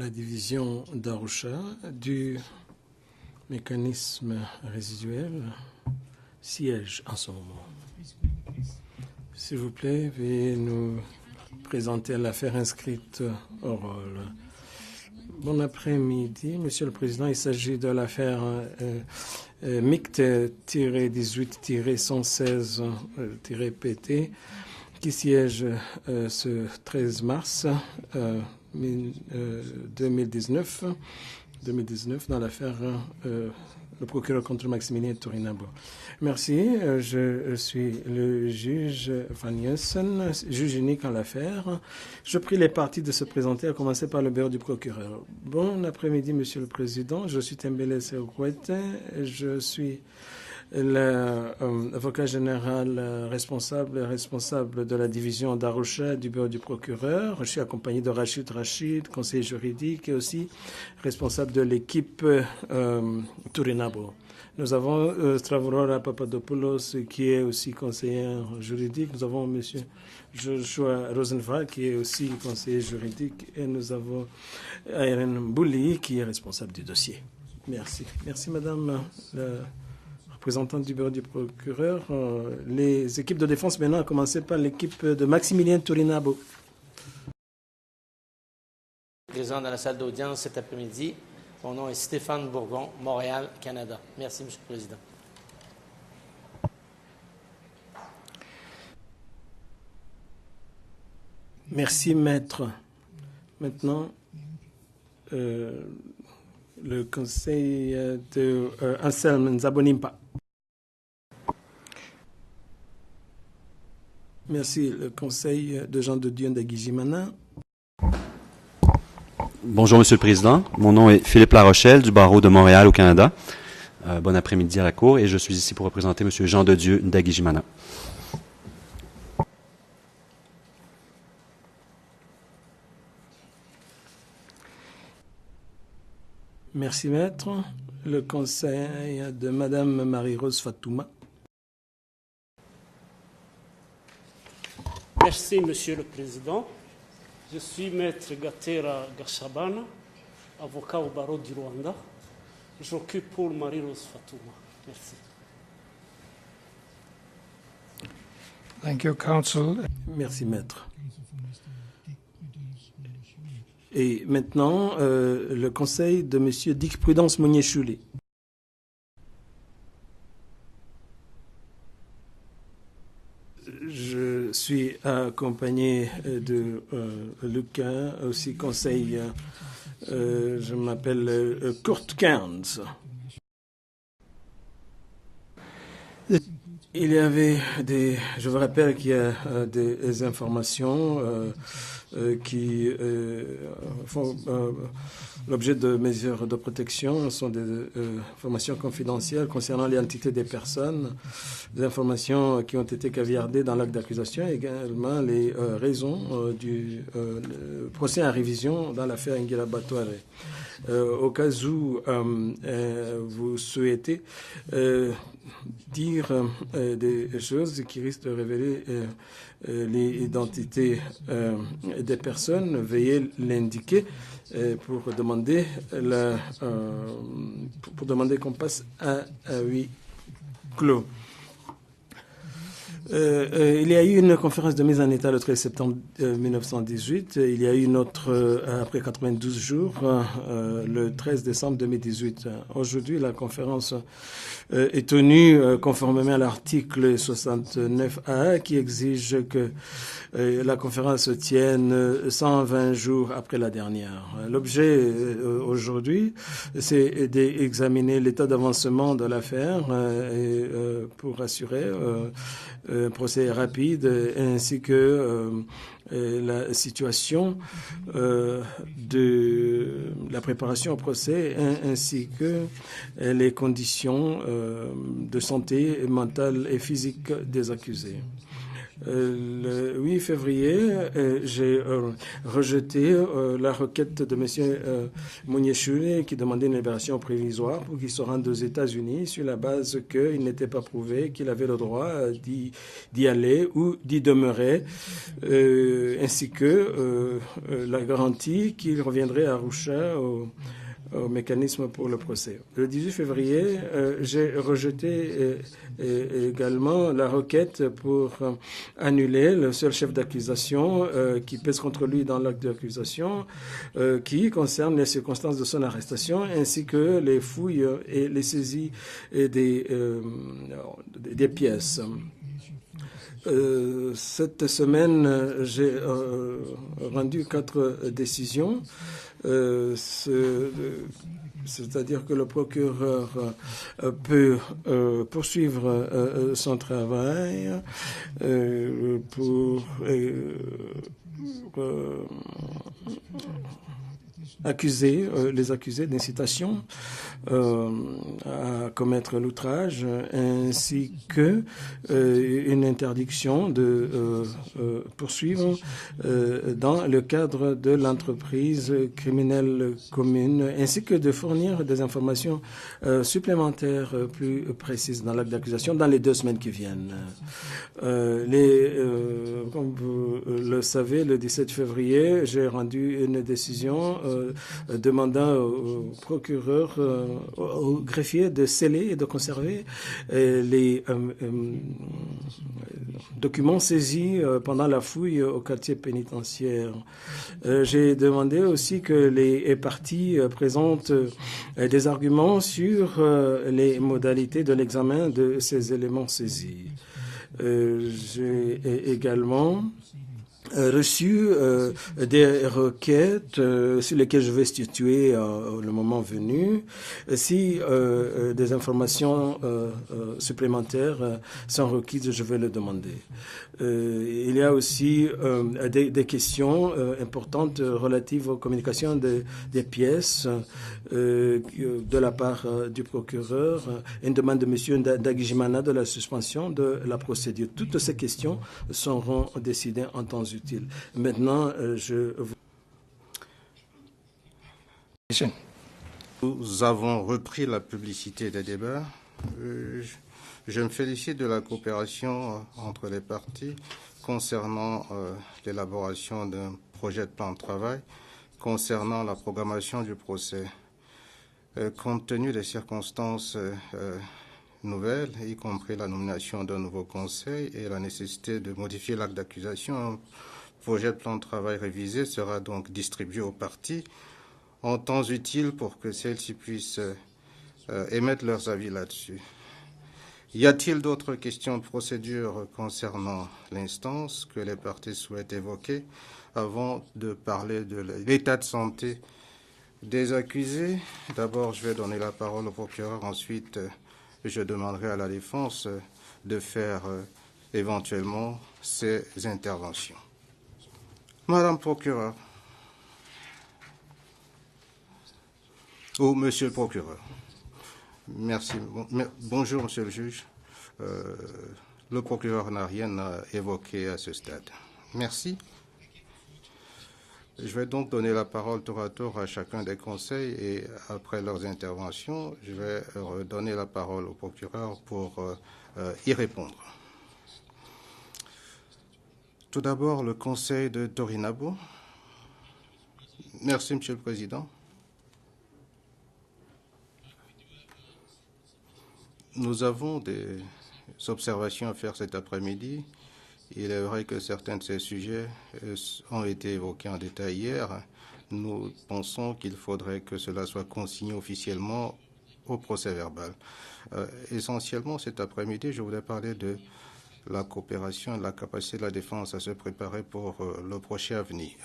la division d'Arusha du mécanisme résiduel siège en ce moment. S'il vous plaît, veuillez nous présenter l'affaire inscrite au rôle. Bon après-midi, Monsieur le Président. Il s'agit de l'affaire MICT-18-116-PT qui siège ce 13 mars 2019 dans l'affaire le procureur contre Maximilien Turinabo. Merci. Je suis le juge Van Jessen, juge unique en l'affaire. Je prie les parties de se présenter, à commencer par le bureau du procureur. Bon après-midi, Monsieur le Président. Je suis Tembele Serouete. Je suis l'avocat général responsable de la division d'Arusha du bureau du procureur. Je suis accompagné de Rachid Rachid, conseiller juridique, et aussi responsable de l'équipe Turinabo. Nous avons Stavrola Papadopoulos, qui est aussi conseiller juridique. Nous avons M. Joshua Rosenwald, qui est aussi conseiller juridique. Et nous avons Irene Bouli, qui est responsable du dossier. Merci. Merci, Madame la représentante du bureau du procureur. Les équipes de défense, maintenant, à commencer par l'équipe de Maximilien Turinabo. Présent dans la salle d'audience cet après-midi. Mon nom est Stéphane Bourgon, Montréal, Canada. Merci, Monsieur le Président. Merci, Maître. Maintenant, le conseil de Anselme Nzabonimpa. Merci, le conseil de Jean de Dieu Ndagijimana. Bonjour, Monsieur le Président. Mon nom est Philippe Larochelle, du barreau de Montréal, au Canada. Bon après-midi à la Cour, et je suis ici pour représenter Monsieur Jean de Dieu Ndagijimana. Merci, Maître. Le conseil de Madame Marie-Rose Fatouma. Merci, Monsieur le Président. Je suis Maître Gatera Gashabana, avocat au barreau du Rwanda. J'occupe pour Marie-Rose Fatouma. Merci. Thank you, Counsel. Merci, Maître. Et maintenant, le conseil de Monsieur Dick Prudence Monier-Chouli. Je suis accompagné de Lucas, aussi conseil, je m'appelle Kurt Cairns. Il y avait je vous rappelle qu'il y a des informations qui font l'objet de mesures de protection. Ce sont des informations confidentielles concernant l'identité des personnes, des informations qui ont été caviardées dans l'acte d'accusation, et également les raisons du procès en révision dans l'affaire Nguela Batouare. Au cas où vous souhaitez dire des choses qui risquent de révéler l'identité des personnes, veuillez l'indiquer pour demander qu'on passe à huis clos. Il y a eu une conférence de mise en état le 13 septembre 1918. Il y a eu une autre après 92 jours, le 13 décembre 2018. Aujourd'hui, la conférence est tenue conformément à l'article 69A qui exige que la conférence se tienne 120 jours après la dernière. L'objet aujourd'hui, c'est d'examiner l'état d'avancement de l'affaire pour assurer un procès rapide ainsi que la situation de la préparation au procès ainsi que les conditions de santé mentale et physique des accusés. Le 8 février, j'ai rejeté la requête de M. Mouniéchouli qui demandait une libération provisoire pour qu'il se rende aux États-Unis sur la base qu'il n'était pas prouvé qu'il avait le droit d'y aller ou d'y demeurer, ainsi que la garantie qu'il reviendrait à Arusha au mécanisme pour le procès. Le 18 février, j'ai rejeté également la requête pour annuler le seul chef d'accusation qui pèse contre lui dans l'acte d'accusation, qui concerne les circonstances de son arrestation, ainsi que les fouilles et les saisies des pièces. Cette semaine, j'ai rendu 4 décisions. C'est-à-dire que le procureur peut poursuivre son travail pour accuser les accusés d'incitation à commettre l'outrage, ainsi que une interdiction de poursuivre dans le cadre de l'entreprise criminelle commune, ainsi que de fournir des informations supplémentaires plus précises dans l'acte d'accusation dans les 2 semaines qui viennent. Comme vous le savez, le 17 février, j'ai rendu une décision demandant au procureur, au greffier de sceller et de conserver les documents saisis pendant la fouille au quartier pénitentiaire. J'ai demandé aussi que les parties présentent des arguments sur les modalités de l'examen de ces éléments saisis. J'ai également reçu des requêtes sur lesquelles je vais statuer le moment venu. Si des informations supplémentaires sont requises, je vais le demander. Il y a aussi des questions importantes relatives aux communications des pièces de la part du procureur, une demande de M. Ndagijimana de la suspension de la procédure. Toutes ces questions seront décidées en temps utile. Maintenant, Nous avons repris la publicité des débats. Je me félicite de la coopération entre les parties concernant l'élaboration d'un projet de plan de travail concernant la programmation du procès. Compte tenu des circonstances nouvelles, y compris la nomination d'un nouveau conseil et la nécessité de modifier l'acte d'accusation, un projet de plan de travail révisé sera donc distribué aux parties en temps utile pour que celles-ci puissent émettre leurs avis là-dessus. Y a-t-il d'autres questions de procédure concernant l'instance que les parties souhaitent évoquer avant de parler de l'état de santé des accusés? D'abord, je vais donner la parole au procureur. Ensuite, je demanderai à la défense de faire éventuellement ses interventions. Madame procureur, ou monsieur le procureur. Merci. Bonjour, monsieur le juge. Le procureur n'a rien à évoquer à ce stade. Merci. Je vais donc donner la parole tour à tour à chacun des conseils et après leurs interventions, je vais redonner la parole au procureur pour y répondre. Tout d'abord, le conseil de Torinabo. Merci, monsieur le président. Nous avons des observations à faire cet après-midi. Il est vrai que certains de ces sujets ont été évoqués en détail hier. Nous pensons qu'il faudrait que cela soit consigné officiellement au procès-verbal. Essentiellement, cet après-midi, je voudrais parler de la coopération et de la capacité de la défense à se préparer pour le procès à venir.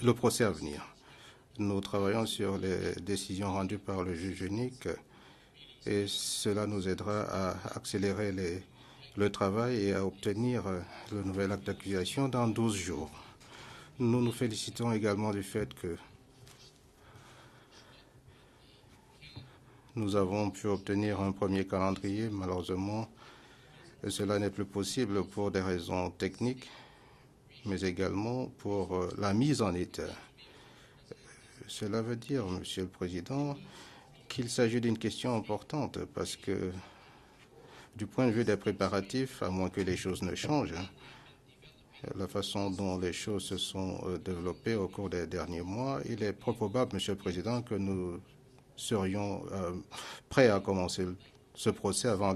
Nous travaillons sur les décisions rendues par le juge unique et cela nous aidera à accélérer le travail et à obtenir le nouvel acte d'accusation dans 12 jours. Nous nous félicitons également du fait que nous avons pu obtenir un premier calendrier. Malheureusement, cela n'est plus possible pour des raisons techniques mais également pour la mise en état. Cela veut dire, Monsieur le Président, qu'il s'agit d'une question importante parce que, du point de vue des préparatifs, à moins que les choses ne changent, la façon dont les choses se sont développées au cours des derniers mois, il est probable, Monsieur le Président, que nous serions prêts à commencer ce procès avant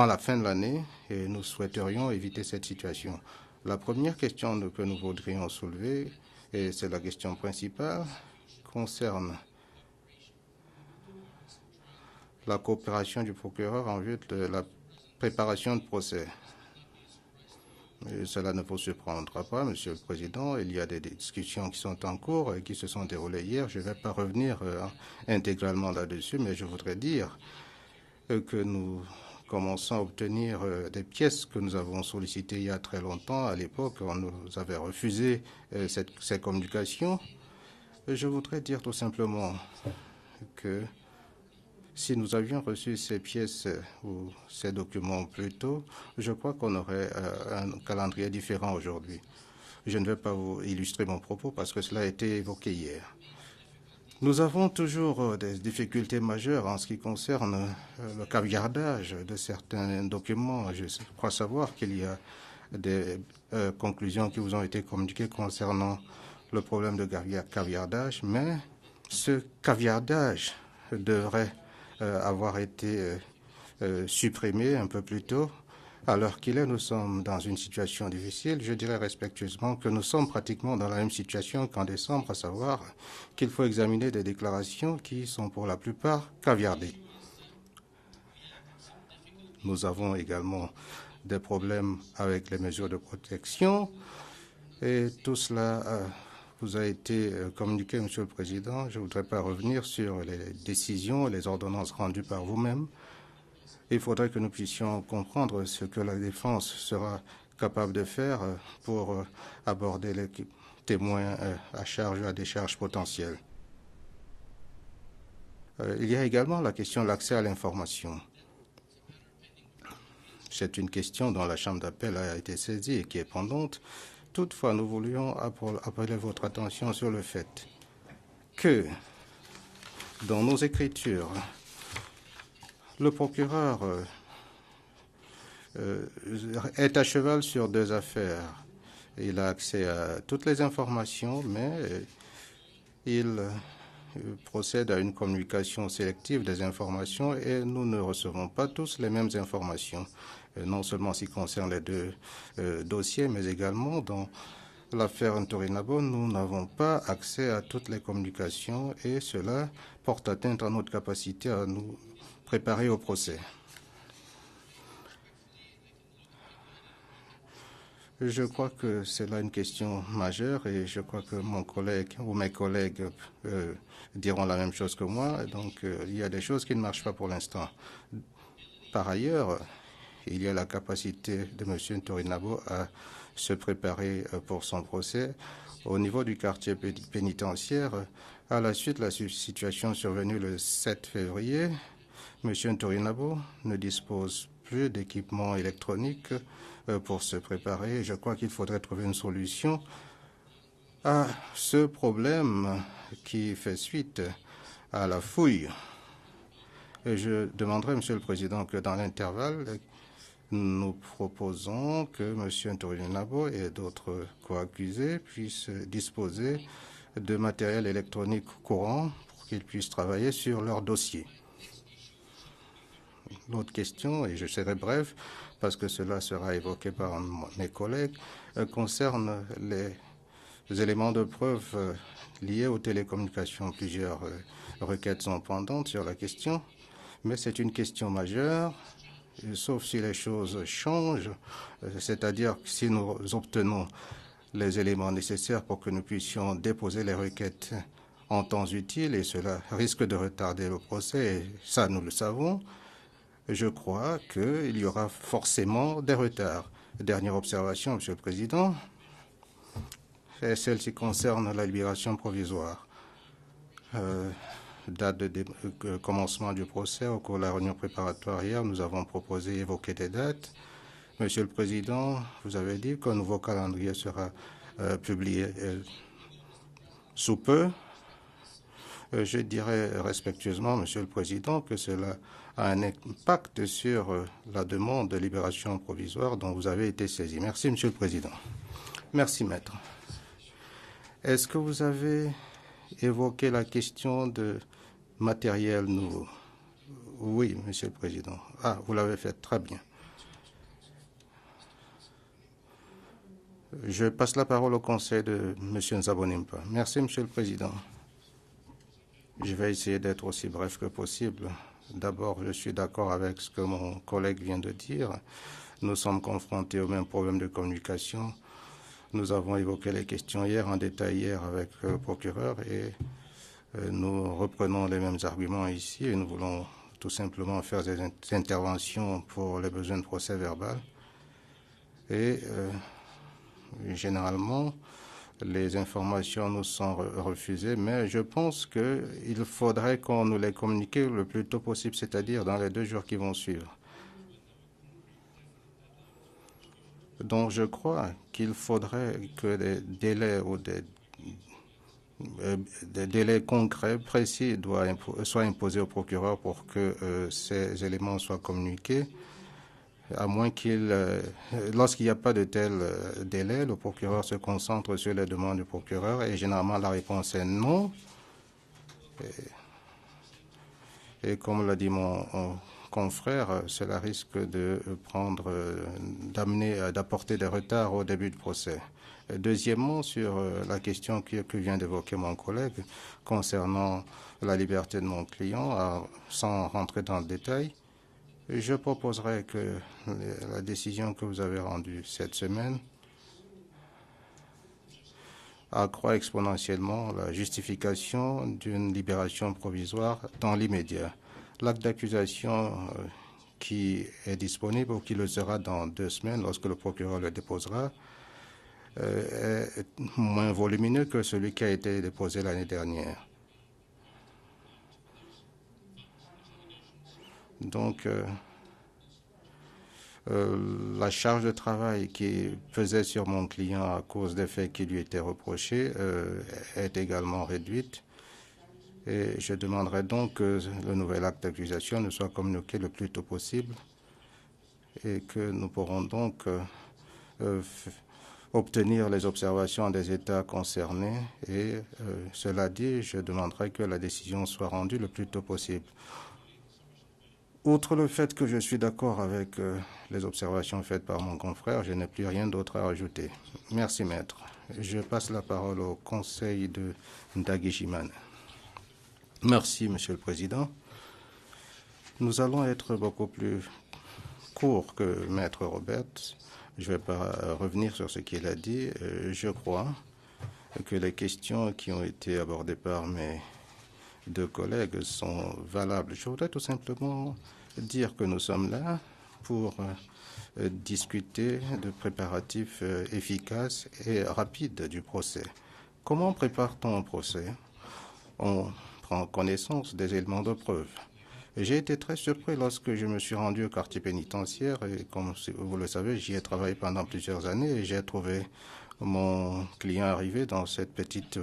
la fin de l'année, et nous souhaiterions éviter cette situation. La première question que nous voudrions soulever, et c'est la question principale, concerne la coopération du procureur en vue de la préparation de procès. Et cela ne vous surprendra pas, Monsieur le Président. Il y a des discussions qui sont en cours et qui se sont déroulées hier. Je ne vais pas revenir intégralement là-dessus, mais je voudrais dire que nous commençons à obtenir des pièces que nous avons sollicitées il y a très longtemps. À l'époque, on nous avait refusé ces communications. Je voudrais dire tout simplement que si nous avions reçu ces pièces ou ces documents plus tôt, je crois qu'on aurait un calendrier différent aujourd'hui. Je ne vais pas vous illustrer mon propos parce que cela a été évoqué hier. Nous avons toujours des difficultés majeures en ce qui concerne le caviardage de certains documents. Je crois savoir qu'il y a des conclusions qui vous ont été communiquées concernant le problème de caviardage, mais ce caviardage devrait avoir été supprimé un peu plus tôt. À l'heure qu'il est, nous sommes dans une situation difficile. Je dirais respectueusement que nous sommes pratiquement dans la même situation qu'en décembre, à savoir qu'il faut examiner des déclarations qui sont pour la plupart caviardées. Nous avons également des problèmes avec les mesures de protection et tout cela vous a été communiqué, Monsieur le Président. Je ne voudrais pas revenir sur les décisions, les ordonnances rendues par vous-même. Il faudrait que nous puissions comprendre ce que la défense sera capable de faire pour aborder les témoins à charge ou à des charges potentielles. Il y a également la question de l'accès à l'information. C'est une question dont la Chambre d'appel a été saisie et qui est pendante. Toutefois, nous voulions appeler votre attention sur le fait que, dans nos écritures, le procureur est à cheval sur deux affaires. Il a accès à toutes les informations, mais il procède à une communication sélective des informations et nous ne recevons pas tous les mêmes informations. Non seulement en ce qui concerne les deux dossiers, mais également dans l'affaire Ntorinabo, nous n'avons pas accès à toutes les communications et cela porte atteinte à notre capacité à nous préparer au procès. Je crois que c'est là une question majeure et je crois que mon collègue ou mes collègues diront la même chose que moi. Donc, il y a des choses qui ne marchent pas pour l'instant. Par ailleurs, il y a la capacité de M. Ntorinabo à se préparer pour son procès. Au niveau du quartier pénitentiaire, à la suite de la situation survenue le 7 février, M. Ntorinabo ne dispose plus d'équipement électronique pour se préparer. Je crois qu'il faudrait trouver une solution à ce problème qui fait suite à la fouille. Et je demanderai, Monsieur le Président, que dans l'intervalle, nous proposons que M. Ntorinabo et d'autres co-accusés puissent disposer de matériel électronique courant pour qu'ils puissent travailler sur leur dossier. L'autre question, et je serai bref, parce que cela sera évoqué par mes collègues, concerne les éléments de preuve liés aux télécommunications. Plusieurs requêtes sont pendantes sur la question, mais c'est une question majeure, sauf si les choses changent, c'est-à-dire si nous obtenons les éléments nécessaires pour que nous puissions déposer les requêtes en temps utile, et cela risque de retarder le procès, et ça nous le savons. Je crois qu'il y aura forcément des retards. Dernière observation, Monsieur le Président, est celle qui concerne la libération provisoire. Date de commencement du procès, au cours de la réunion préparatoire hier, nous avons proposé évoquer des dates. Monsieur le Président, vous avez dit qu'un nouveau calendrier sera publié sous peu. Je dirais respectueusement, Monsieur le Président, que cela a un impact sur la demande de libération provisoire dont vous avez été saisi. Merci, Monsieur le Président. Merci, Maître. Est-ce que vous avez évoqué la question de matériel nouveau? Oui, Monsieur le Président. Ah, vous l'avez fait très bien. Je passe la parole au Conseil de M. Nzabonimpa. Merci, Monsieur le Président. Je vais essayer d'être aussi bref que possible. D'abord, je suis d'accord avec ce que mon collègue vient de dire. Nous sommes confrontés au même problème de communication. Nous avons évoqué les questions hier, en détail hier avec le procureur, et nous reprenons les mêmes arguments ici et nous voulons tout simplement faire des interventions pour les besoins de procès verbal. Et généralement, les informations nous sont refusées, mais je pense qu'il faudrait qu'on nous les communique le plus tôt possible, c'est-à-dire dans les 2 jours qui vont suivre. Donc je crois qu'il faudrait que des délais ou des délais concrets, précis, soient imposés au procureur pour que ces éléments soient communiqués. À moins lorsqu'il n'y a pas de tel délai, le procureur se concentre sur les demandes du procureur et généralement la réponse est non. Et comme l'a dit mon confrère, cela risque d'apporter des retards au début du procès. Deuxièmement, sur la question que vient d'évoquer mon collègue concernant la liberté de mon client, sans rentrer dans le détail, je proposerai que la décision que vous avez rendue cette semaine accroît exponentiellement la justification d'une libération provisoire dans l'immédiat. L'acte d'accusation qui est disponible ou qui le sera dans 2 semaines lorsque le procureur le déposera est moins volumineux que celui qui a été déposé l'année dernière. Donc, la charge de travail qui pesait sur mon client à cause des faits qui lui étaient reprochés est également réduite. Et je demanderai donc que le nouvel acte d'accusation ne soit communiqué le plus tôt possible et que nous pourrons donc obtenir les observations des États concernés. Et cela dit, je demanderai que la décision soit rendue le plus tôt possible. Outre le fait que je suis d'accord avec les observations faites par mon confrère, je n'ai plus rien d'autre à ajouter. Merci, Maître. Je passe la parole au Conseil de Ndagijimane. Merci, Monsieur le Président. Nous allons être beaucoup plus courts que Maître Roberts. Je ne vais pas revenir sur ce qu'il a dit. Je crois que les questions qui ont été abordées par mes 2 collègues sont valables. Je voudrais tout simplement dire que nous sommes là pour discuter de préparatifs efficaces et rapides du procès. Comment prépare-t-on un procès? On prend connaissance des éléments de preuve. J'ai été très surpris lorsque je me suis rendu au quartier pénitentiaire et comme vous le savez, j'y ai travaillé pendant plusieurs années et j'ai trouvé mon client arrivé dans cette petite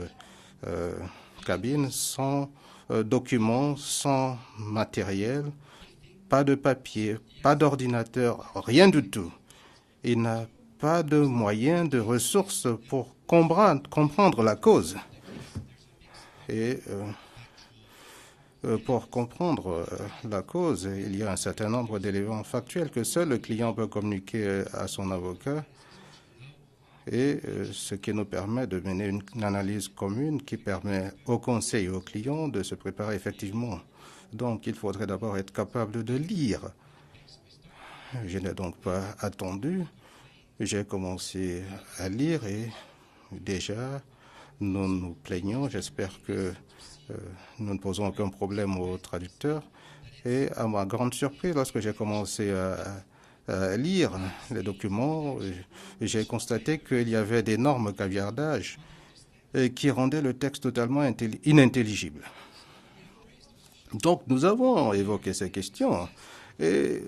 cabine sans documents, sans matériel, pas de papier, pas d'ordinateur, rien du tout. Il n'a pas de moyens, de ressources pour comprendre la cause. Et pour comprendre la cause, il y a un certain nombre d'éléments factuels que seul le client peut communiquer à son avocat et ce qui nous permet de mener une analyse commune qui permet au conseil et au client de se préparer effectivement. Donc, il faudrait d'abord être capable de lire. Je n'ai donc pas attendu. J'ai commencé à lire et déjà, nous nous plaignons. J'espère que nous ne posons aucun problème aux traducteurs. Et à ma grande surprise, lorsque j'ai commencé à lire les documents, j'ai constaté qu'il y avait d'énormes caviardages qui rendaient le texte totalement inintelligible. Donc, nous avons évoqué ces questions et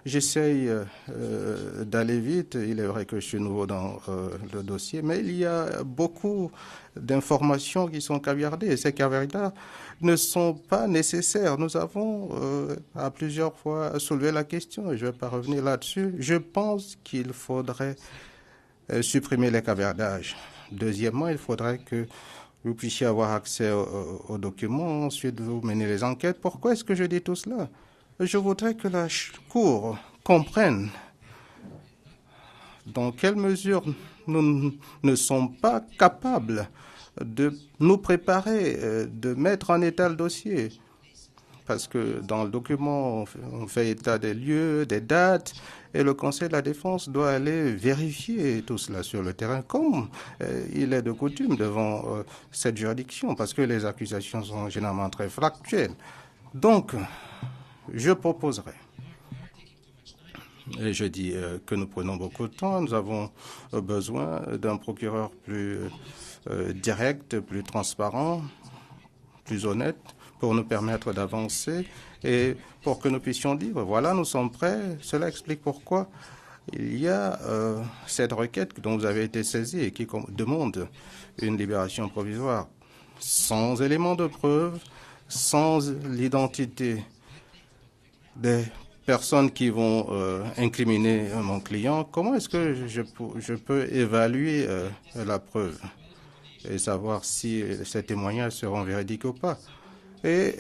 J'essaye d'aller vite. Il est vrai que je suis nouveau dans le dossier, mais il y a beaucoup d'informations qui sont caviardées. Et ces caviardages ne sont pas nécessaires. Nous avons à plusieurs fois soulevé la question, et je ne vais pas revenir là-dessus. Je pense qu'il faudrait supprimer les caviardages. Deuxièmement, il faudrait que vous puissiez avoir accès aux documents, ensuite vous menez les enquêtes. Pourquoi est-ce que je dis tout cela? Je voudrais que la Cour comprenne dans quelle mesure nous ne sommes pas capables de nous préparer, de mettre en état le dossier. Parce que dans le document, on fait état des lieux, des dates, et le Conseil de la Défense doit aller vérifier tout cela sur le terrain, comme il est de coutume devant cette juridiction, parce que les accusations sont généralement très factuelles. Donc, je proposerai, et je dis que nous prenons beaucoup de temps, nous avons besoin d'un procureur plus direct, plus transparent, plus honnête, pour nous permettre d'avancer et pour que nous puissions dire, voilà, nous sommes prêts. Cela explique pourquoi il y a cette requête dont vous avez été saisi et qui demande une libération provisoire sans éléments de preuve, sans l'identité des personnes qui vont incriminer mon client. Comment est-ce que je peux évaluer la preuve et savoir si ces témoignages seront véridiques ou pas? Et,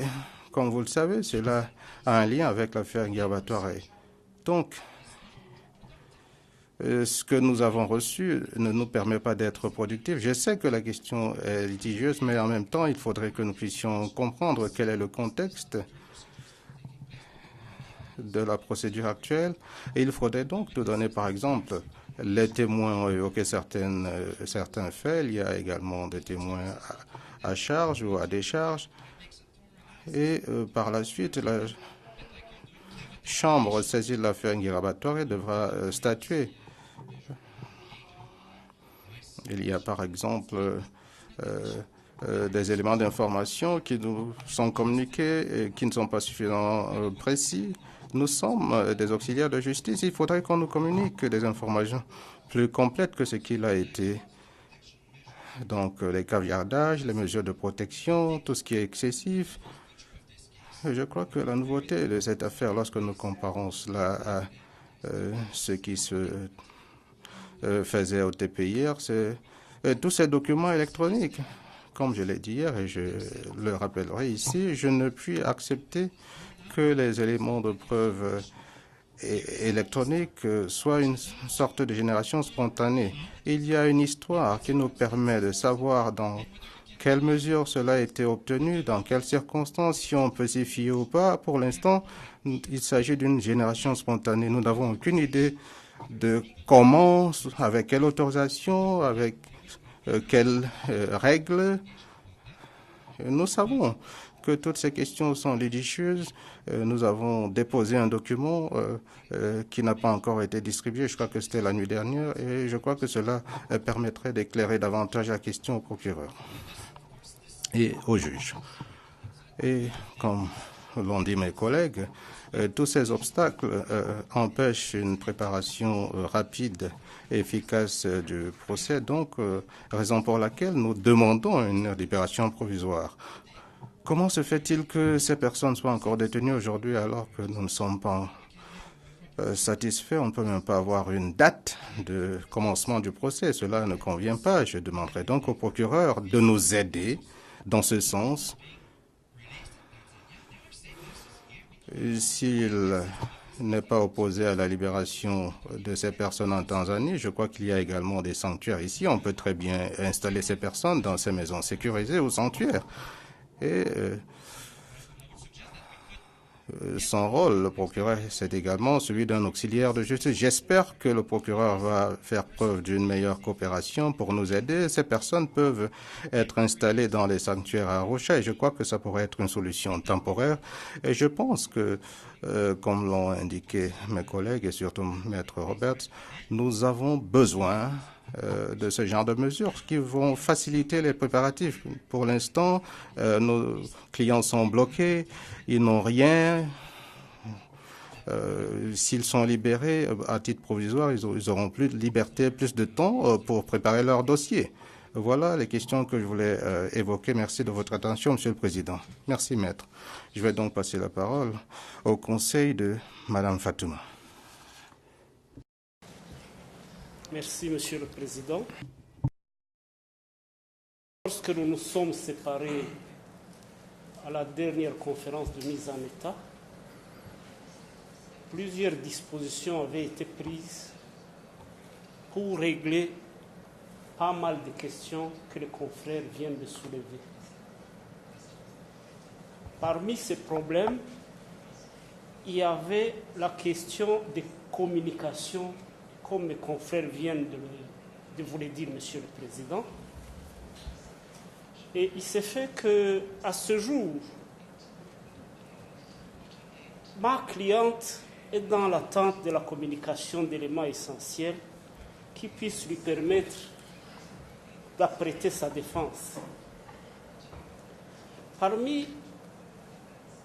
comme vous le savez, cela a un lien avec l'affaire Ngirba-Touareg. Donc, ce que nous avons reçu ne nous permet pas d'être productifs. Je sais que la question est litigieuse, mais en même temps, il faudrait que nous puissions comprendre quel est le contexte de la procédure actuelle. Et il faudrait donc nous donner, par exemple, les témoins ont évoqué certains faits. Il y a également des témoins à charge ou à décharge. Et par la suite, la Chambre saisie de l'affaire Ngirba-Touareg devra statuer. Il y a par exemple des éléments d'information qui nous sont communiqués et qui ne sont pas suffisamment précis. Nous sommes des auxiliaires de justice. Il faudrait qu'on nous communique des informations plus complètes que ce qu'il a été. Donc les caviardages, les mesures de protection, tout ce qui est excessif. Je crois que la nouveauté de cette affaire, lorsque nous comparons cela à ce qui se faisait au TPIR, c'est tous ces documents électroniques. Comme je l'ai dit hier et je le rappellerai ici, je ne puis accepter que les éléments de preuve électroniques soient une sorte de génération spontanée. Il y a une histoire qui nous permet de savoir dans quelle mesure cela a été obtenu, dans quelles circonstances, si on peut s'y fier ou pas. Pour l'instant, il s'agit d'une génération spontanée. Nous n'avons aucune idée de comment, avec quelle autorisation, avec quelles règles. Nous savons que toutes ces questions sont litigieuses. Nous avons déposé un document qui n'a pas encore été distribué. Je crois que c'était la nuit dernière et je crois que cela permettrait d'éclairer davantage la question au procureur et au juge. Et comme l'ont dit mes collègues, tous ces obstacles empêchent une préparation rapide et efficace du procès. Donc, raison pour laquelle nous demandons une libération provisoire. Comment se fait-il que ces personnes soient encore détenues aujourd'hui alors que nous ne sommes pas satisfaits? On ne peut même pas avoir une date de commencement du procès. Cela ne convient pas. Je demanderai donc au procureur de nous aider dans ce sens. S'il n'est pas opposé à la libération de ces personnes en Tanzanie, je crois qu'il y a également des sanctuaires ici. On peut très bien installer ces personnes dans ces maisons sécurisées ou sanctuaires. Et son rôle, le procureur, c'est également celui d'un auxiliaire de justice. J'espère que le procureur va faire preuve d'une meilleure coopération pour nous aider. Ces personnes peuvent être installées dans les sanctuaires à Arusha et je crois que ça pourrait être une solution temporaire. Et je pense que, comme l'ont indiqué mes collègues et surtout Maître Roberts, nous avons besoin de ce genre de mesures qui vont faciliter les préparatifs. Pour l'instant, nos clients sont bloqués, ils n'ont rien, S'ils sont libérés à titre provisoire, ils auront plus de liberté, plus de temps pour préparer leur dossier. Voilà les questions que je voulais évoquer. Merci de votre attention, Monsieur le Président. Merci, Maître. Je vais donc passer la parole au Conseil de Madame Fatouma. Merci, Monsieur le Président. Lorsque nous nous sommes séparés à la dernière conférence de mise en état, plusieurs dispositions avaient été prises pour régler pas mal de questions que les confrères viennent de soulever. Parmi ces problèmes, il y avait la question des communications, comme mes confrères viennent de vous le dire, Monsieur le Président. Et il s'est fait qu'à ce jour, ma cliente est dans l'attente de la communication d'éléments essentiels qui puissent lui permettre d'apprêter sa défense. Parmi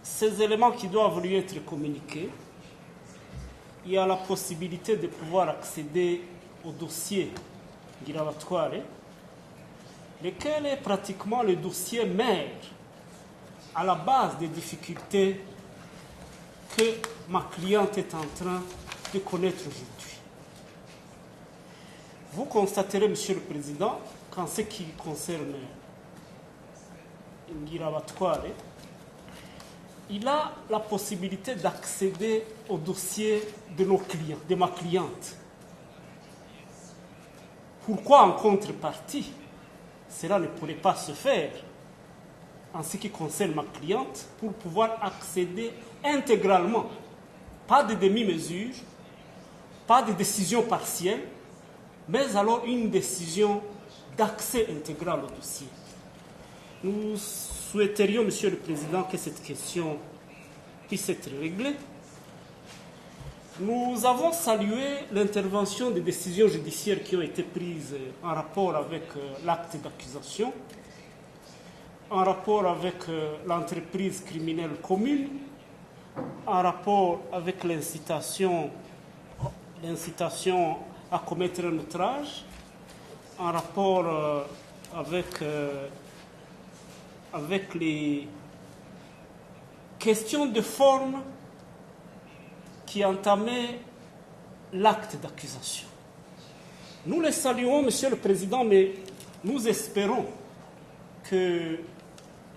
ces éléments qui doivent lui être communiqués, il y a la possibilité de pouvoir accéder au dossier giratoire, lequel est pratiquement le dossier mère à la base des difficultés que ma cliente est en train de connaître aujourd'hui. Vous constaterez, Monsieur le Président, qu'en ce qui concerne Ngirabatware, il a la possibilité d'accéder au dossier de nos clients, de ma cliente. Pourquoi en contrepartie, cela ne pourrait pas se faire en ce qui concerne ma cliente pour pouvoir accéder intégralement, pas de demi-mesure, pas de décision partielle, mais alors une décision d'accès intégral au dossier. Nous souhaiterions, Monsieur le Président, que cette question puisse être réglée. Nous avons salué l'intervention des décisions judiciaires qui ont été prises en rapport avec l'acte d'accusation, en rapport avec l'entreprise criminelle commune, en rapport avec l'incitation à commettre un outrage, en rapport avec les questions de forme qui entamaient l'acte d'accusation. Nous les saluons, Monsieur le Président, mais nous espérons que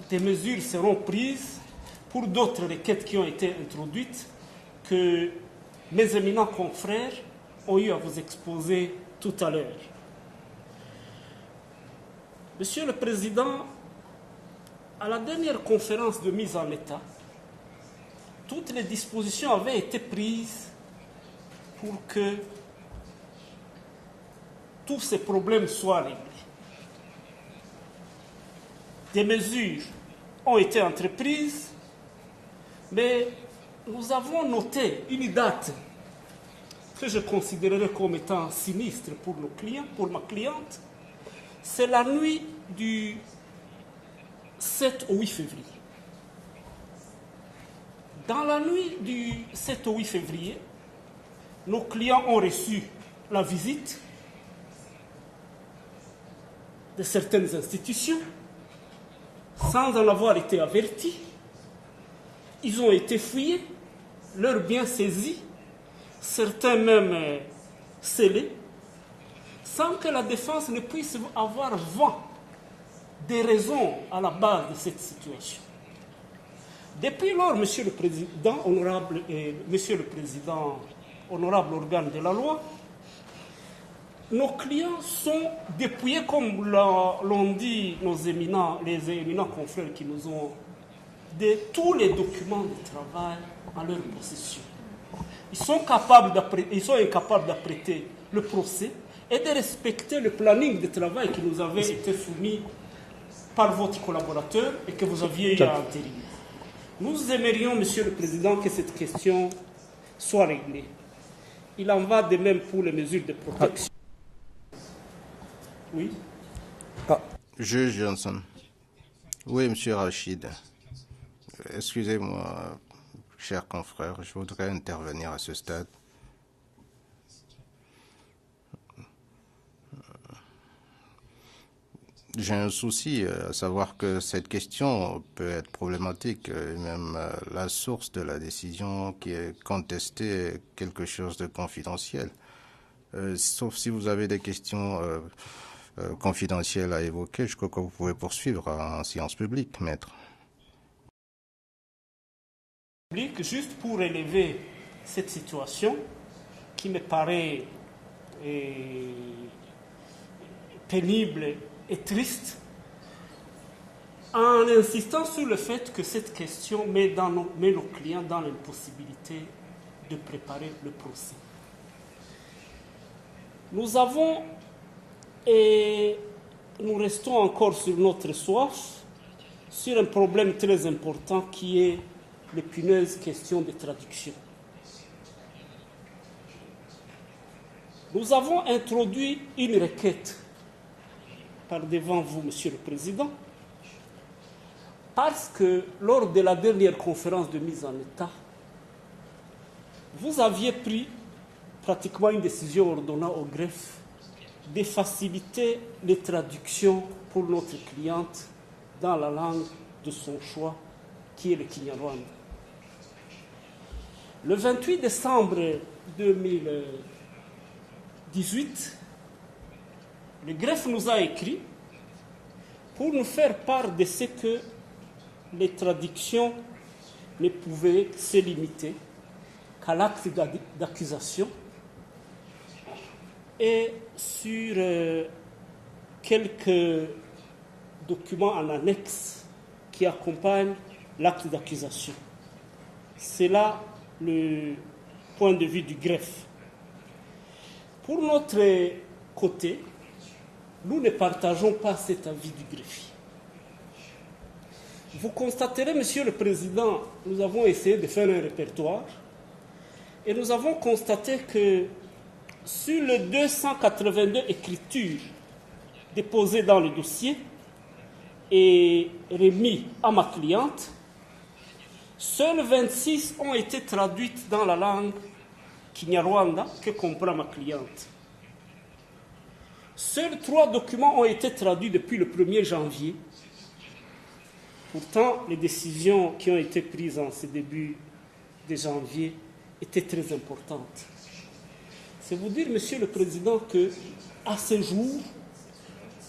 des mesures seront prises pour d'autres requêtes qui ont été introduites que mes éminents confrères ont eu à vous exposer tout à l'heure. Monsieur le Président, à la dernière conférence de mise en état, toutes les dispositions avaient été prises pour que tous ces problèmes soient réglés. Des mesures ont été entreprises, mais nous avons noté une date que je considérerais comme étant sinistre pour nos clients, pour ma cliente. C'est la nuit du 7 au 8 février. Dans la nuit du 7 au 8 février, nos clients ont reçu la visite de certaines institutions sans en avoir été avertis. Ils ont été fouillés, leurs biens saisis, certains même scellés, sans que la défense ne puisse avoir vent des raisons à la base de cette situation. Depuis lors, Monsieur le Président, Monsieur le Président, honorable organe de la loi, nos clients sont dépouillés, comme l'ont dit les éminents confrères qui nous ont, de tous les documents de travail en leur possession. Ils sont incapables d'apprêter le procès et de respecter le planning de travail qui nous avait été soumis par votre collaborateur et que vous aviez eu à entériner. Nous aimerions, Monsieur le Président, que cette question soit réglée. Il en va de même pour les mesures de protection. Oui. Juge Johnson. Oui, Monsieur Rachid. Excusez-moi. chers confrères, je voudrais intervenir à ce stade. J'ai un souci, à savoir que cette question peut être problématique, et même la source de la décision qui est contestée est quelque chose de confidentiel. Sauf si vous avez des questions confidentielles à évoquer, je crois que vous pouvez poursuivre en séance publique, maître. Juste pour élever cette situation qui me paraît pénible et triste, en insistant sur le fait que cette question met nos clients dans l'impossibilité de préparer le procès. Nous avons et nous restons encore sur notre soif sur un problème très important qui est l'épineuse question de traduction. Nous avons introduit une requête par devant vous, Monsieur le Président, parce que lors de la dernière conférence de mise en état, vous aviez pris pratiquement une décision ordonnant au greffe de faciliter les traductions pour notre cliente dans la langue de son choix, qui est le Kinyarwanda. Le 28 décembre 2018, le greffe nous a écrit pour nous faire part de ce que les traductions ne pouvaient se limiter qu'à l'acte d'accusation et sur quelques documents en annexe qui accompagnent l'acte d'accusation. C'est là le point de vue du greffe. Pour notre côté, nous ne partageons pas cet avis du greffier. Vous constaterez, Monsieur le Président, nous avons essayé de faire un répertoire et nous avons constaté que sur les 282 écritures déposées dans le dossier et remises à ma cliente, seules 26 ont été traduites dans la langue Kinyarwanda que comprend ma cliente. Seuls 3 documents ont été traduits depuis le 1er janvier. Pourtant, les décisions qui ont été prises en ce début de janvier étaient très importantes. C'est vous dire, Monsieur le Président, qu'à ce jour,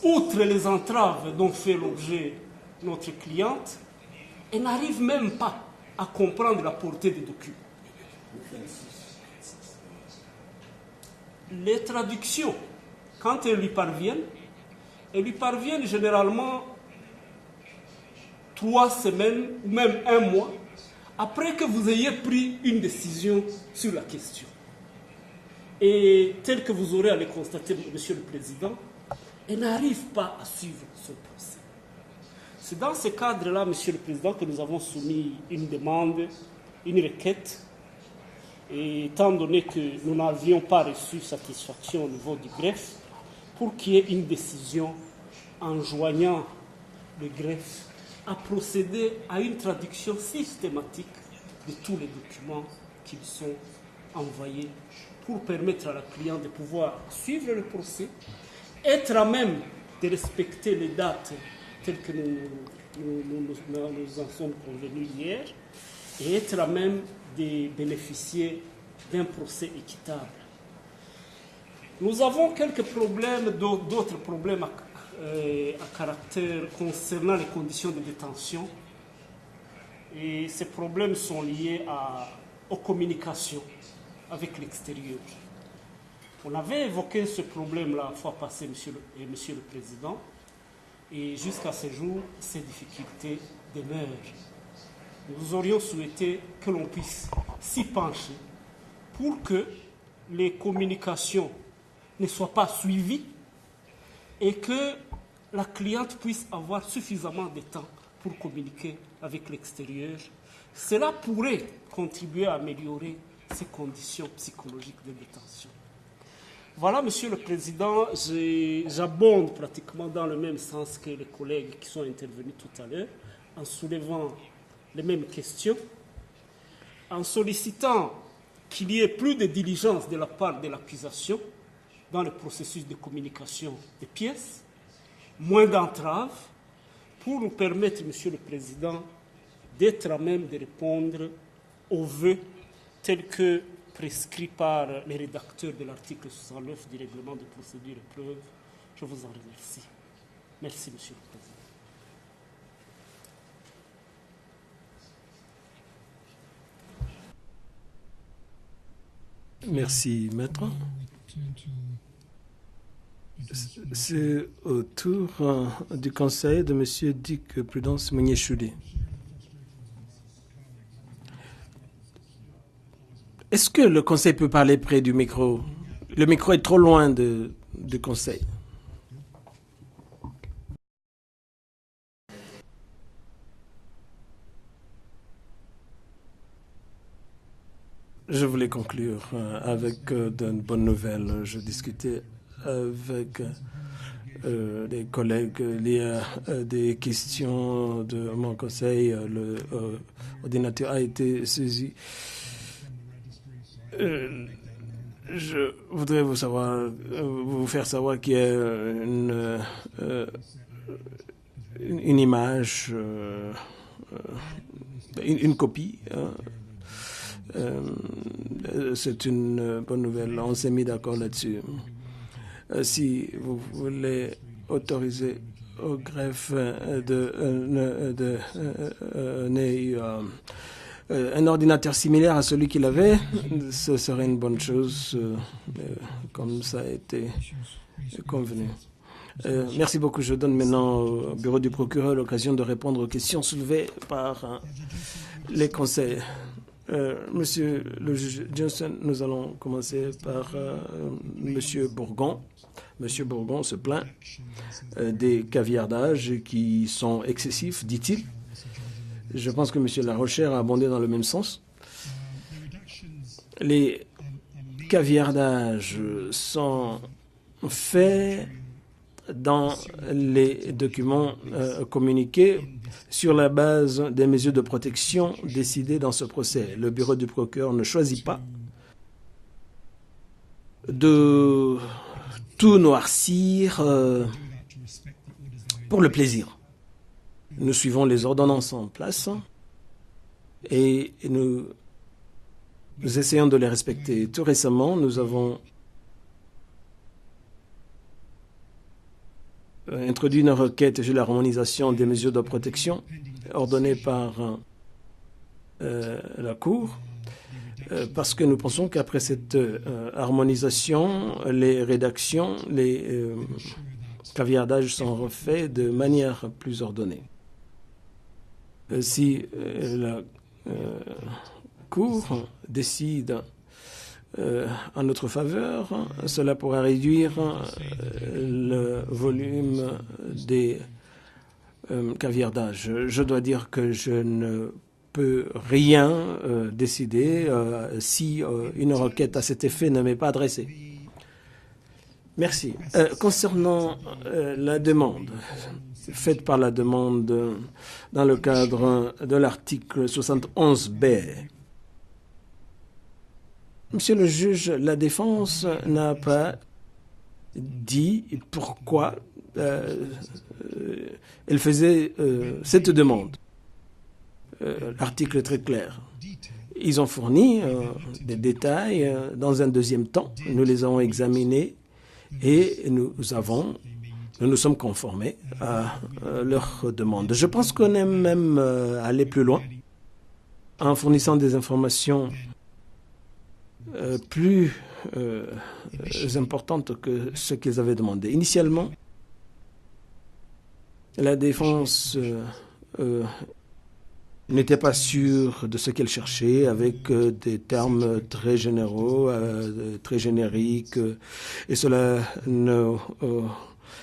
outre les entraves dont fait l'objet notre cliente, elle n'arrive même pas à comprendre la portée des documents. Les traductions, quand elles lui parviennent généralement 3 semaines ou même 1 mois après que vous ayez pris une décision sur la question. Et tel que vous aurez à le constater, Monsieur le Président, elle n'arrive pas à suivre son procès. C'est dans ce cadre-là, Monsieur le Président, que nous avons soumis une demande, une requête, et étant donné que nous n'avions pas reçu satisfaction au niveau du greffe, pour qu'il y ait une décision enjoignant le greffe à procéder à une traduction systématique de tous les documents qui lui sont envoyés pour permettre à la cliente de pouvoir suivre le procès, être à même de respecter les dates telles que nous en sommes convenus hier, et être à même de bénéficier d'un procès équitable. Nous avons quelques problèmes, d'autres problèmes à caractère concernant les conditions de détention. Et ces problèmes sont liés aux communications avec l'extérieur. On avait évoqué ce problème la fois passée, Monsieur le Président, et jusqu'à ce jour, ces difficultés demeurent. Nous aurions souhaité que l'on puisse s'y pencher pour que les communications ne soient pas suivies et que la cliente puisse avoir suffisamment de temps pour communiquer avec l'extérieur. Cela pourrait contribuer à améliorer ces conditions psychologiques de détention. Voilà, Monsieur le Président, j'abonde pratiquement dans le même sens que les collègues qui sont intervenus tout à l'heure, en soulevant les mêmes questions. en sollicitant qu'il y ait plus de diligence de la part de l'accusation dans le processus de communication des pièces, moins d'entraves, pour nous permettre, Monsieur le Président, d'être à même de répondre aux vœux tels que prescrits par les rédacteurs de l'article 69 du règlement de procédure et preuve. Je vous en remercie. Merci, Monsieur le Président. Merci, Maître. C'est au tour du conseil de M. Dick Prudence Mounier-Chouli. Est-ce que le conseil peut parler près du micro? Le micro est trop loin du conseil. Je voulais conclure avec de bonnes nouvelles. Je discutais avec des collègues liés à des questions de mon conseil. Le ordinateur a été saisi. Je voudrais vous faire savoir qu'il y a une image, une copie. C'est une bonne nouvelle. On s'est mis d'accord là-dessus. Si vous voulez autoriser au greffe un ordinateur similaire à celui qu'il avait, ce serait une bonne chose, comme ça a été convenu. Merci beaucoup. Je donne maintenant au bureau du procureur l'occasion de répondre aux questions soulevées par les conseils. Monsieur le juge Johnson, nous allons commencer par Monsieur Bourgon. Monsieur Bourgon se plaint des caviardages qui sont excessifs, dit-il. Je pense que Monsieur Larochère a abondé dans le même sens. Les caviardages sont faits dans les documents communiqués sur la base des mesures de protection décidées dans ce procès. Le bureau du procureur ne choisit pas de tout noircir pour le plaisir. Nous suivons les ordonnances en place et nous essayons de les respecter. Tout récemment, nous avons introduit une requête sur l'harmonisation des mesures de protection ordonnées par la Cour parce que nous pensons qu'après cette harmonisation, les rédactions, les caviardages sont refaits de manière plus ordonnée. Si la Cour décide en notre faveur, cela pourra réduire le volume des caviardages. Je dois dire que je ne peux rien décider si une requête à cet effet ne m'est pas adressée. Merci. Concernant la demande faite par la demande dans le cadre de l'article 71B, Monsieur le juge, la défense n'a pas dit pourquoi elle faisait cette demande. L'article est très clair. Ils ont fourni des détails dans un deuxième temps. Nous les avons examinés et nous nous sommes conformés à leur demande. Je pense qu'on est même allé plus loin en fournissant des informations plus importantes que ce qu'ils avaient demandé. Initialement, la défense n'était pas sûre de ce qu'elle cherchait avec des termes très généraux, très génériques, et cela ne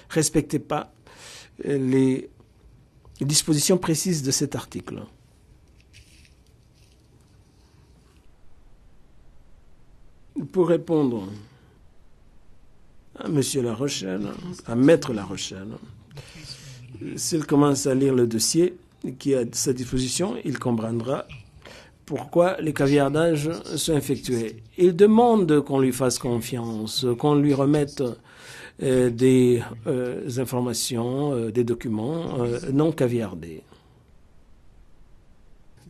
respectait pas les dispositions précises de cet article. Pour répondre à M. Larochelle, à Maître Larochelle, s'il commence à lire le dossier qui est à sa disposition, il comprendra pourquoi les caviardages sont effectués. Il demande qu'on lui fasse confiance, qu'on lui remette des informations, des documents non caviardés.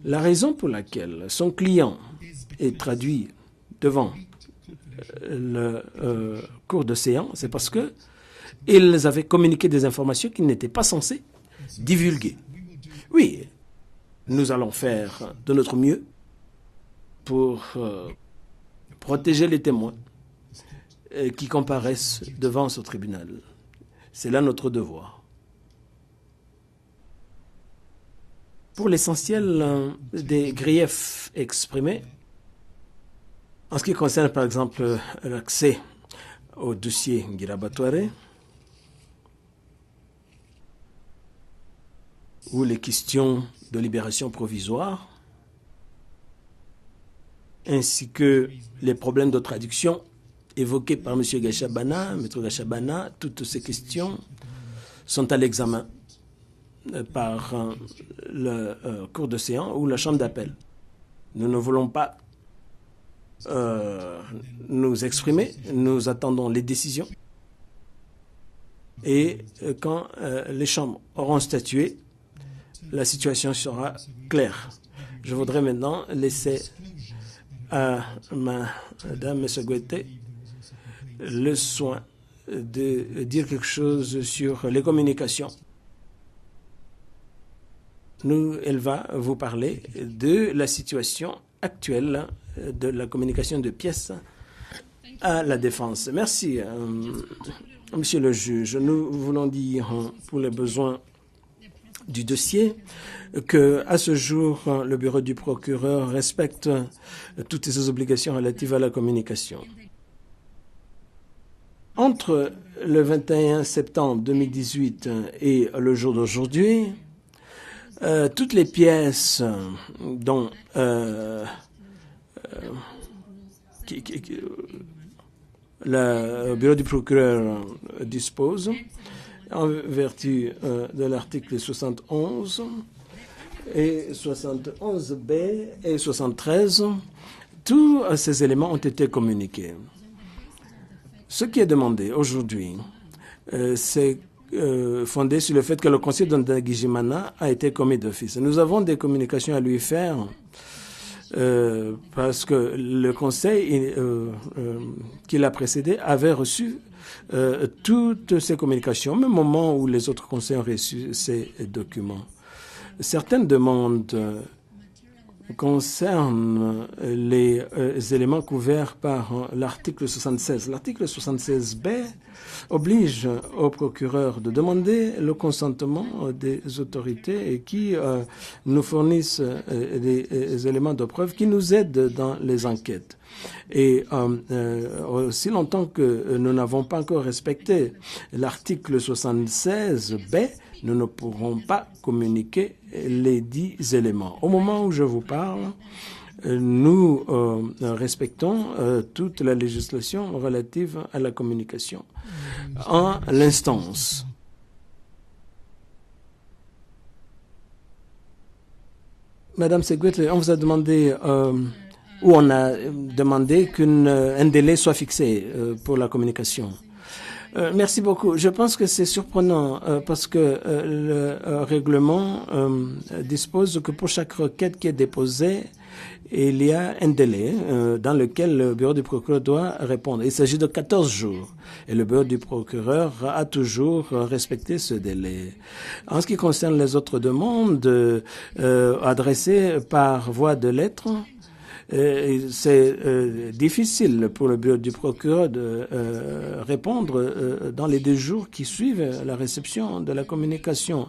La raison pour laquelle son client est traduit devant le cours d'océan, c'est parce que ils avaient communiqué des informations qu'ils n'étaient pas censés divulguer. Oui, nous allons faire de notre mieux pour protéger les témoins qui comparaissent devant ce tribunal. C'est là notre devoir. Pour l'essentiel des griefs exprimés, en ce qui concerne par exemple l'accès au dossier Ngirabatware ou les questions de libération provisoire, ainsi que les problèmes de traduction évoqués par M. Gashabana, Maître Gashabana, toutes ces questions sont à l'examen par le cours d'océan ou la chambre d'appel. Nous ne voulons pas nous exprimer, nous attendons les décisions et quand les chambres auront statué, la situation sera claire. Je voudrais maintenant laisser à Madame Segwete le soin de dire quelque chose sur les communications. Elle va vous parler de la situation actuelle de la communication de pièces à la défense. Merci, Monsieur le juge. Nous voulons dire, pour les besoins du dossier, que à ce jour, le bureau du procureur respecte toutes ses obligations relatives à la communication. Entre le 21 septembre 2018 et le jour d'aujourd'hui, toutes les pièces dont le bureau du procureur dispose, en vertu de l'article 71 et 71B et 73, tous ces éléments ont été communiqués. Ce qui est demandé aujourd'hui, c'est fondé sur le fait que le conseil d'Ndagijimana a été commis d'office. Nous avons des communications à lui faire parce que le conseil qui l'a précédé avait reçu toutes ces communications, au même moment où les autres conseils ont reçu ces documents. Certaines demandes concernent les éléments couverts par l'article 76. L'article 76B oblige au procureur de demander le consentement des autorités qui nous fournissent des éléments de preuve qui nous aident dans les enquêtes. Et aussi longtemps que nous n'avons pas encore respecté l'article 76B, nous ne pourrons pas communiquer les 10 éléments. Au moment où je vous parle, nous respectons toute la législation relative à la communication en l'instance. Madame Segwete, on vous a demandé, ou on a demandé qu'un délai soit fixé pour la communication. Merci beaucoup. Je pense que c'est surprenant parce que le règlement dispose que pour chaque requête qui est déposée, il y a un délai dans lequel le bureau du procureur doit répondre. Il s'agit de 14 jours et le bureau du procureur a toujours respecté ce délai. En ce qui concerne les autres demandes adressées par voie de lettre, c'est difficile pour le bureau du procureur de répondre dans les 2 jours qui suivent la réception de la communication.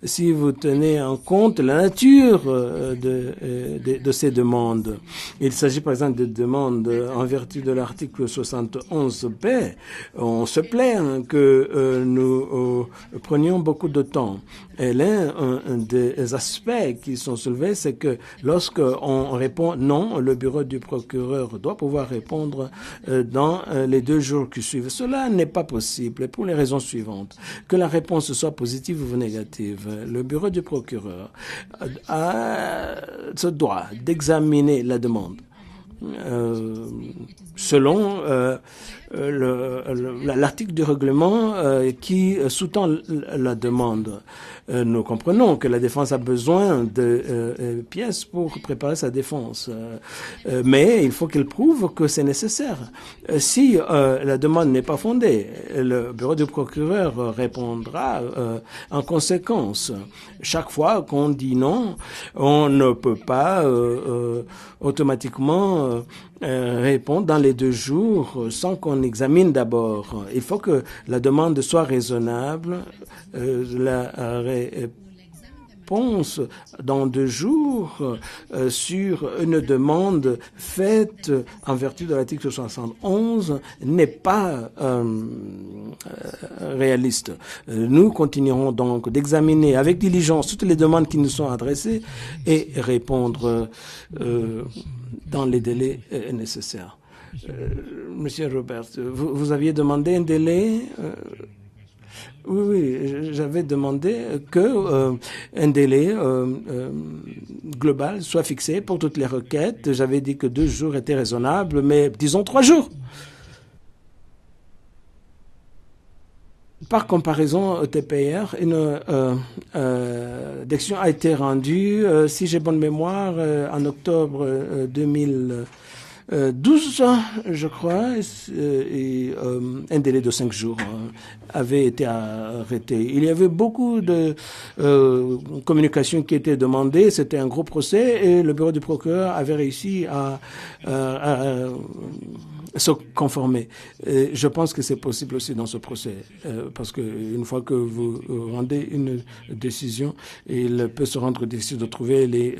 Si vous tenez en compte la nature de ces demandes, il s'agit par exemple de demandes en vertu de l'article 71B. On se plaint que nous prenions beaucoup de temps. Et l'un des aspects qui sont soulevés, c'est que lorsqu'on répond non, le bureau du procureur doit pouvoir répondre dans les 2 jours qui suivent. Cela n'est pas possible pour les raisons suivantes. Que la réponse soit positive ou négative, le bureau du procureur a ce droit d'examiner la demande selon l'article du règlement qui sous-tend la demande. Nous comprenons que la défense a besoin de pièces pour préparer sa défense, mais il faut qu'elle prouve que c'est nécessaire. Si la demande n'est pas fondée, le bureau du procureur répondra en conséquence. Chaque fois qu'on dit non, on ne peut pas automatiquement répondre dans les 2 jours sans qu'on examine d'abord. Il faut que la demande soit raisonnable. La réponse dans 2 jours sur une demande faite en vertu de l'article 71 n'est pas réaliste. Nous continuerons donc d'examiner avec diligence toutes les demandes qui nous sont adressées et répondre dans les délais nécessaires. Monsieur Robert, vous aviez demandé un délai oui, j'avais demandé que un délai global soit fixé pour toutes les requêtes. J'avais dit que 2 jours étaient raisonnables, mais disons 3 jours. Par comparaison au TPR, une décision a été rendue, si j'ai bonne mémoire, en octobre 2012, je crois, et un délai de 5 jours avait été arrêté. Il y avait beaucoup de communications qui étaient demandées. C'était un gros procès et le bureau du procureur avait réussi à se conformer. Et je pense que c'est possible aussi dans ce procès, parce que une fois que vous rendez une décision, il peut se rendre difficile de trouver les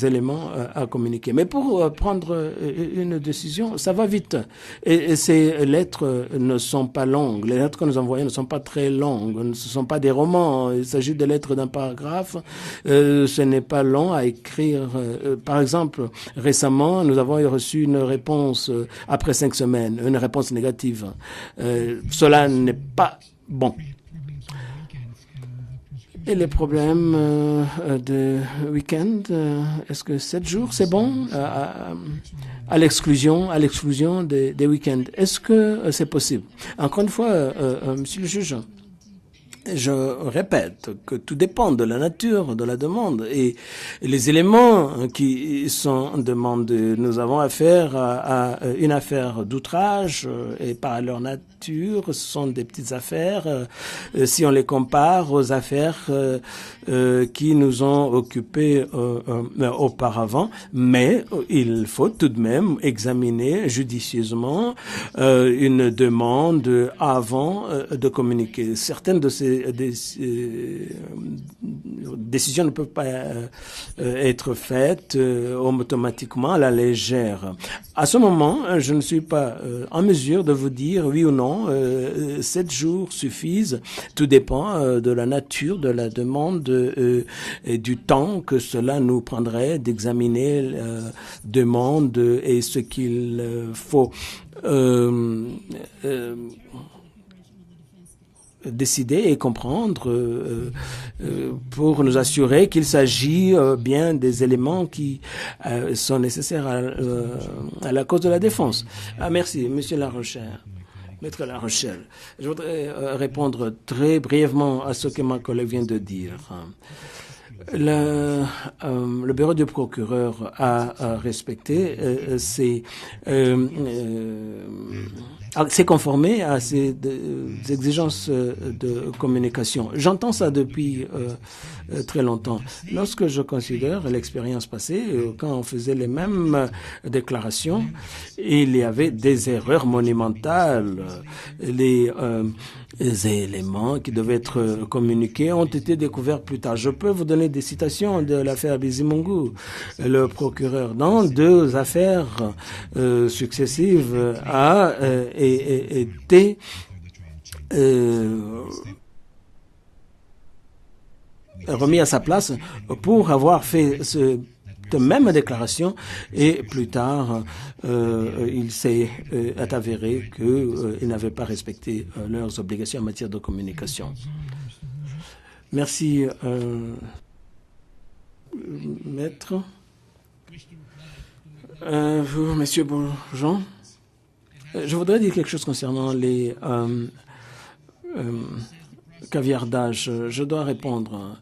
éléments à communiquer. Mais pour prendre une décision, ça va vite. Et ces lettres ne sont pas longues. Les lettres que nous envoyons ne sont pas très longues. Ce ne sont pas des romans. Il s'agit de lettres d'un paragraphe. Ce n'est pas long à écrire. Par exemple, récemment, nous avons reçu une réponse après 5 semaines, une réponse négative. Cela n'est pas bon. Et les problèmes de week-end, est-ce que 7 jours, c'est bon à l'exclusion des week-ends? Est-ce que c'est possible? Encore une fois, monsieur le juge, je répète que tout dépend de la nature de la demande et les éléments qui sont demandés. Nous avons affaire à une affaire d'outrage et par leur nature, ce sont des petites affaires si on les compare aux affaires qui nous ont occupés auparavant. Mais il faut tout de même examiner judicieusement une demande avant de communiquer. Certaines de ces décisions ne peuvent pas être faites automatiquement à la légère. À ce moment, je ne suis pas en mesure de vous dire oui ou non, 7 jours suffisent. Tout dépend de la nature de la demande et du temps que cela nous prendrait d'examiner la demande et ce qu'il faut décider et comprendre pour nous assurer qu'il s'agit bien des éléments qui sont nécessaires à la cause de la défense. Merci, Monsieur Larochelle. Maître Larochelle, je voudrais répondre très brièvement à ce que ma collègue vient de dire. Le bureau du procureur a respecté s'est conformé à ces exigences de communication. J'entends ça depuis très longtemps. Lorsque je considère l'expérience passée, quand on faisait les mêmes déclarations, il y avait des erreurs monumentales. Les éléments qui devaient être communiqués ont été découverts plus tard. Je peux vous donner des citations de l'affaire Bizimungu. Le procureur, dans 2 affaires successives, a été remis à sa place pour avoir fait ce même déclaration et plus tard, il s'est avéré qu'ils n'avaient pas respecté leurs obligations en matière de communication. Merci, maître. Vous, monsieur Bourgeon, je voudrais dire quelque chose concernant les caviardages. Je dois répondre.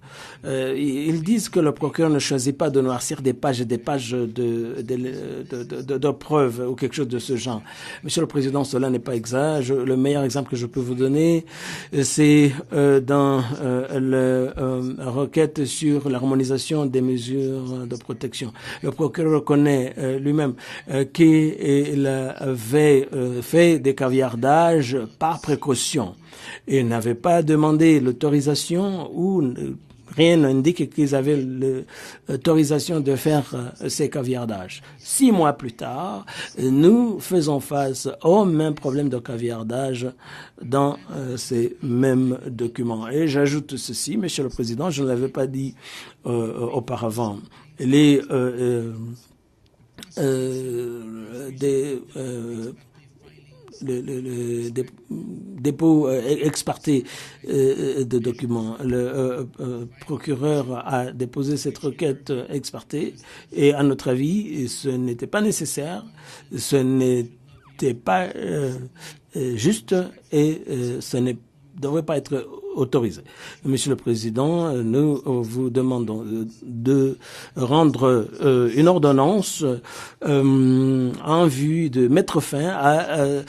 Ils disent que le procureur ne choisit pas de noircir des pages et des pages de preuves ou quelque chose de ce genre. Monsieur le Président, cela n'est pas exact. Le meilleur exemple que je peux vous donner, c'est dans la requête sur l'harmonisation des mesures de protection. Le procureur reconnaît lui-même qu'il avait fait des caviardages par précaution. Ils n'avaient pas demandé l'autorisation ou rien n'indique qu'ils avaient l'autorisation de faire ces caviardages. 6 mois plus tard, nous faisons face au même problème de caviardage dans ces mêmes documents. Et j'ajoute ceci, Monsieur le Président, je ne l'avais pas dit auparavant. Les dépôts exportés de documents. Le procureur a déposé cette requête exportée et à notre avis, ce n'était pas nécessaire, ce n'était pas juste et ce ne devrait pas être autorisé. Monsieur le Président, nous vous demandons de rendre une ordonnance en vue de mettre fin à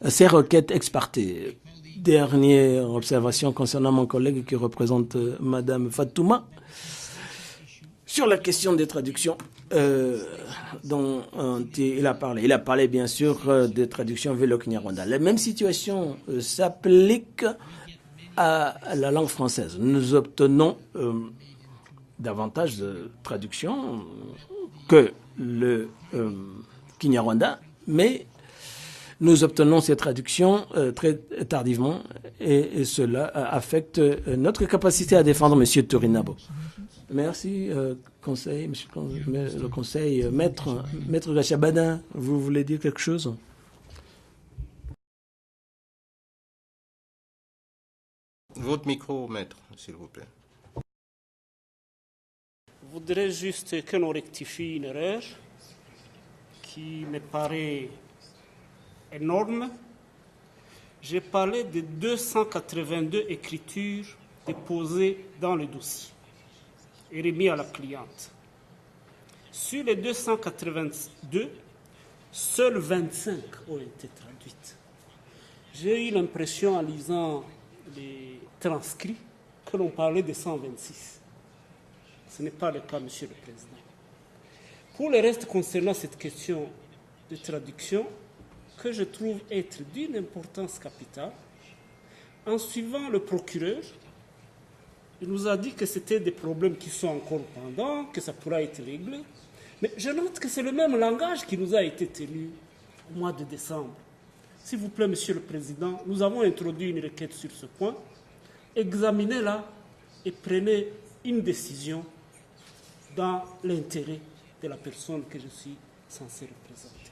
ces requêtes exportées. Dernière observation concernant mon collègue qui représente Madame Fatouma. Sur la question des traductions dont il a parlé. Il a parlé bien sûr des traductions vélo-kinyarwanda. La même situation s'applique à la langue française. Nous obtenons davantage de traductions que le Kinyarwanda, mais nous obtenons ces traductions très tardivement et cela affecte notre capacité à défendre M. Turinabo. Merci, conseil, monsieur le conseil. Maître Gachabada, vous voulez dire quelque chose? Votre micro, maître, s'il vous plaît. Je voudrais juste que l'on rectifie une erreur qui me paraît énorme. J'ai parlé de 282 écritures déposées dans le dossier et remis à la cliente. Sur les 282, seules 25 ont été traduites. J'ai eu l'impression en lisant les transcrits que l'on parlait de 126. Ce n'est pas le cas, Monsieur le Président. Pour le reste, concernant cette question de traduction, que je trouve être d'une importance capitale, en suivant le procureur, il nous a dit que c'était des problèmes qui sont encore pendants, que ça pourra être réglé. Mais je note que c'est le même langage qui nous a été tenu au mois de décembre. S'il vous plaît, Monsieur le Président, nous avons introduit une requête sur ce point. Examinez-la et prenez une décision dans l'intérêt de la personne que je suis censé représenter.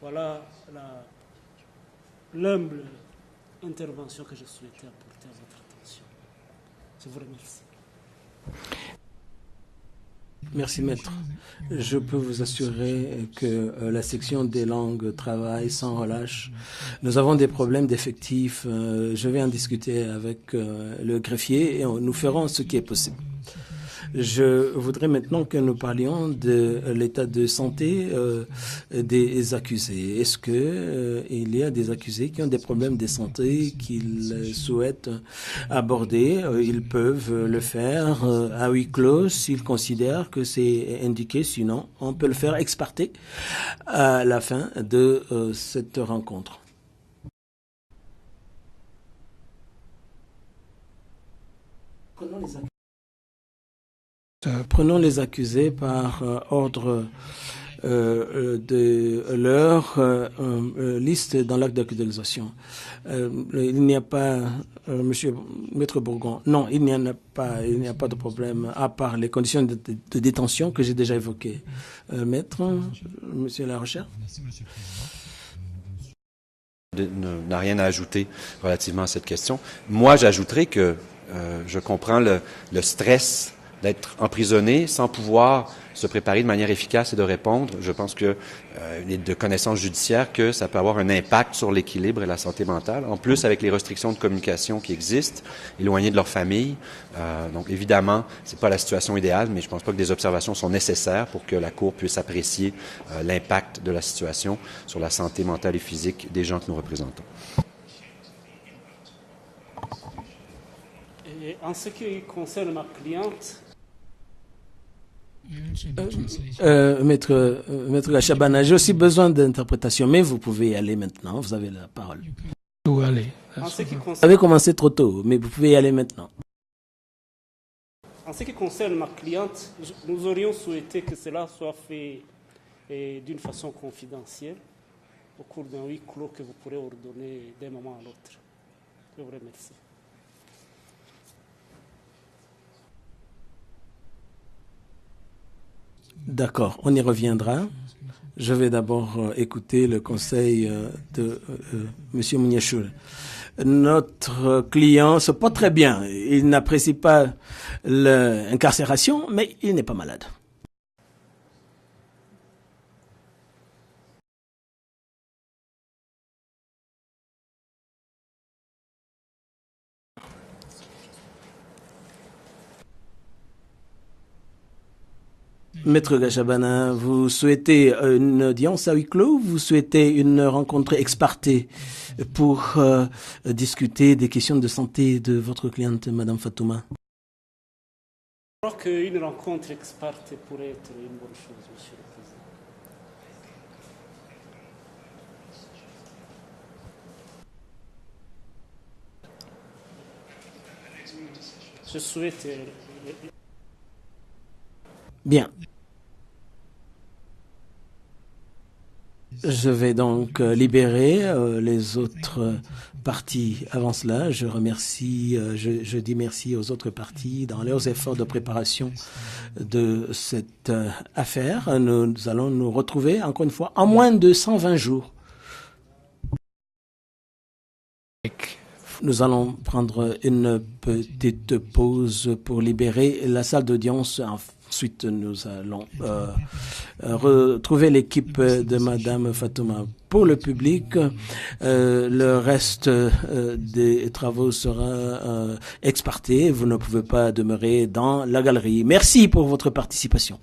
Voilà l'humble intervention que je souhaitais apporter à votre attention. Je vous remercie. Merci, maître. Je peux vous assurer que la section des langues travaille sans relâche. Nous avons des problèmes d'effectifs. Je vais en discuter avec le greffier et nous ferons ce qui est possible. Je voudrais maintenant que nous parlions de l'état de santé des accusés. Est-ce que il y a des accusés qui ont des problèmes de santé qu'ils souhaitent aborder? Ils peuvent le faire à huis clos s'ils considèrent que c'est indiqué. Sinon, on peut le faire ex parte à la fin de cette rencontre. Prenons les accusés par ordre de leur liste dans l'acte d'accusation. Il n'y a pas, Monsieur Maître Bourgon, non, il n'y a pas de problème, à part les conditions de détention que j'ai déjà évoquées. Maître, Monsieur Larochelle. Merci, Monsieur le Président. N'a rien à ajouter relativement à cette question. Moi, j'ajouterais que je comprends le stress d'être emprisonné sans pouvoir se préparer de manière efficace et de répondre. Je pense que il est de connaissance judiciaire que ça peut avoir un impact sur l'équilibre et la santé mentale. En plus, avec les restrictions de communication qui existent, éloignés de leur famille. Donc, évidemment, c'est pas la situation idéale, mais je pense pas que des observations sont nécessaires pour que la Cour puisse apprécier l'impact de la situation sur la santé mentale et physique des gens que nous représentons. Et en ce qui concerne ma cliente, Maître Gachabana, j'ai aussi besoin d'interprétation, mais vous pouvez y aller maintenant, vous avez la parole. Où aller? en ce qui Vous concerne, avez commencé trop tôt, mais vous pouvez y aller maintenant. en ce qui concerne ma cliente, nous aurions souhaité que cela soit fait d'une façon confidentielle au cours d'un huis clos que vous pourrez ordonner d'un moment à l'autre. Je vous remercie. D'accord, on y reviendra. Je vais d'abord écouter le conseil de Monsieur Mouniachoul. Notre client se porte très bien. Il n'apprécie pas l'incarcération, mais il n'est pas malade. Maître Gachabana, vous souhaitez une audience à huis clos ou vous souhaitez une rencontre ex parte pour discuter des questions de santé de votre cliente, Madame Fatouma? Je crois qu'une rencontre ex parte pourrait être une bonne chose, Monsieur le Président. Je souhaite... Bien. Je vais donc libérer les autres parties. Avant cela, je remercie, je dis merci aux autres parties dans leurs efforts de préparation de cette affaire. Nous allons nous retrouver, encore une fois, en moins de 120 jours. Nous allons prendre une petite pause pour libérer la salle d'audience. Ensuite, nous allons retrouver l'équipe de Madame Fatouma. Pour le public, le reste des travaux sera ex parte. Vous ne pouvez pas demeurer dans la galerie. Merci pour votre participation.